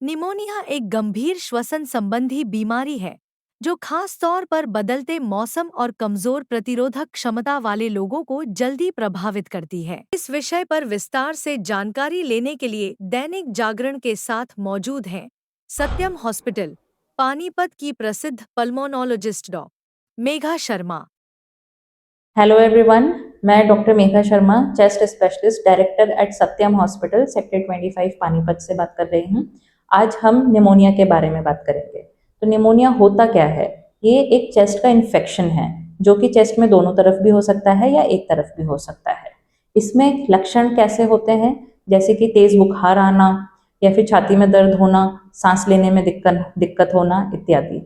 Pneumonia एक गंभीर श्वसन संबंधी बीमारी है जो खास तौर पर बदलते मौसम और कमजोर प्रतिरोधक क्षमता वाले लोगों को जल्दी प्रभावित करती है। इस विषय पर विस्तार से जानकारी लेने के लिए दैनिक जागरण के साथ मौजूद हैं सत्यम हॉस्पिटल, पानीपत की प्रसिद्ध pulmonologist Megha Sharma. Hello everyone, मैं doctor Megha Sharma, chest specialist, director at Satyam hospital, sector 25 Panipat से बात कर रही हूँ। आज हम निमोनिया के बारे में बात करेंगे। तो निमोनिया होता क्या है? ये एक चेस्ट का इन्फेक्शन है जो कि चेस्ट में दोनों तरफ भी हो सकता है या एक तरफ भी हो सकता है। इसमें लक्षण कैसे होते हैं? जैसे कि तेज बुखार आना या फिर छाती में दर्द होना, सांस लेने में दिक्कत होना इत्यादि।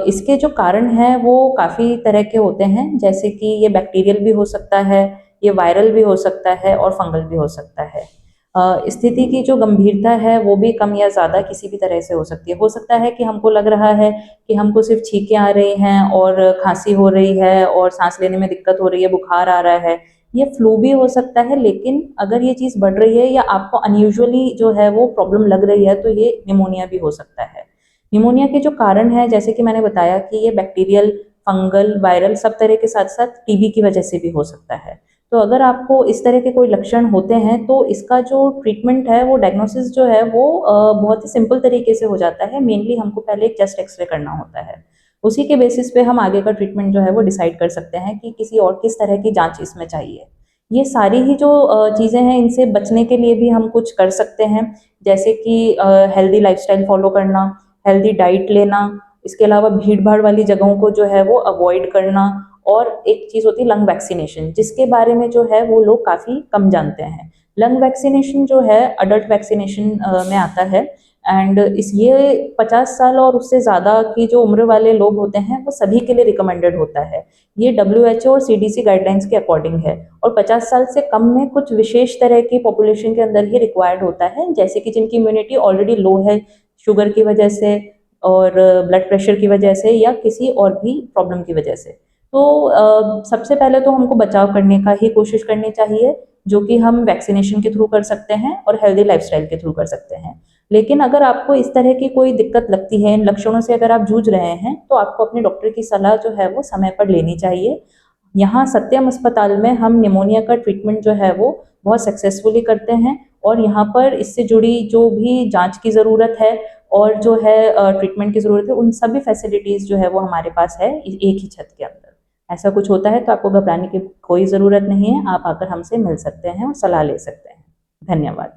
इसके जो कारण हैं वो काफ़ी तरह के होते हैं, जैसे कि ये बैक्टीरियल भी हो सकता है, ये वायरल भी हो सकता है और फंगल भी हो सकता है। स्थिति की जो गंभीरता है वो भी कम या ज़्यादा किसी भी तरह से हो सकती है। हो सकता है कि हमको लग रहा है कि हमको सिर्फ छींकें आ रही हैं और खांसी हो रही है और सांस लेने में दिक्कत हो रही है, बुखार आ रहा है। ये फ्लू भी हो सकता है, लेकिन अगर ये चीज़ बढ़ रही है या आपको अनयूजुअली जो है वो प्रॉब्लम लग रही है तो ये निमोनिया भी हो सकता है। निमोनिया के जो कारण है, जैसे कि मैंने बताया कि ये बैक्टीरियल, फंगल, वायरल सब तरह के साथ साथ टीबी की वजह से भी हो सकता है। तो अगर आपको इस तरह के कोई लक्षण होते हैं तो इसका जो ट्रीटमेंट है, वो डायग्नोसिस जो है वो बहुत ही सिंपल तरीके से हो जाता है। मेनली हमको पहले एक चेस्ट एक्सरे करना होता है। उसी के बेसिस पे हम आगे का ट्रीटमेंट जो है वो डिसाइड कर सकते हैं कि किसी और किस तरह की जांच इसमें चाहिए। ये सारी ही जो चीज़ें हैं, इनसे बचने के लिए भी हम कुछ कर सकते हैं, जैसे कि हेल्दी लाइफस्टाइल फॉलो करना, हेल्दी डाइट लेना, इसके अलावा भीड़ भाड़ वाली जगहों को जो है वो अवॉइड करना। और एक चीज़ होती है लंग वैक्सीनेशन, जिसके बारे में जो है वो लोग काफ़ी कम जानते हैं। लंग वैक्सीनेशन जो है अडल्ट वैक्सीनेशन में आता है, एंड इस ये 50 साल और उससे ज़्यादा की जो उम्र वाले लोग होते हैं वो सभी के लिए रिकमेंडेड होता है। ये WHO और CDC गाइडलाइंस के अकॉर्डिंग है। और 50 साल से कम में कुछ विशेष तरह की पॉपुलेशन के अंदर ही रिक्वायर्ड होता है, जैसे कि जिनकी इम्यूनिटी ऑलरेडी लो है, शुगर की वजह से और ब्लड प्रेशर की वजह से या किसी और भी प्रॉब्लम की वजह से। तो सबसे पहले तो हमको बचाव करने का ही कोशिश करनी चाहिए, जो कि हम वैक्सीनेशन के थ्रू कर सकते हैं और हेल्दी लाइफस्टाइल के थ्रू कर सकते हैं। लेकिन अगर आपको इस तरह की कोई दिक्कत लगती है, इन लक्षणों से अगर आप जूझ रहे हैं, तो आपको अपने डॉक्टर की सलाह जो है वो समय पर लेनी चाहिए। यहाँ सत्यम अस्पताल में हम निमोनिया का ट्रीटमेंट जो है वो बहुत सक्सेसफुली करते हैं, और यहाँ पर इससे जुड़ी जो भी जांच की ज़रूरत है और जो है ट्रीटमेंट की ज़रूरत है, उन सभी फैसिलिटीज़ जो है वो हमारे पास है एक ही छत के अंदर। ऐसा कुछ होता है तो आपको घबराने की कोई ज़रूरत नहीं है, आप आकर हमसे मिल सकते हैं और सलाह ले सकते हैं। धन्यवाद।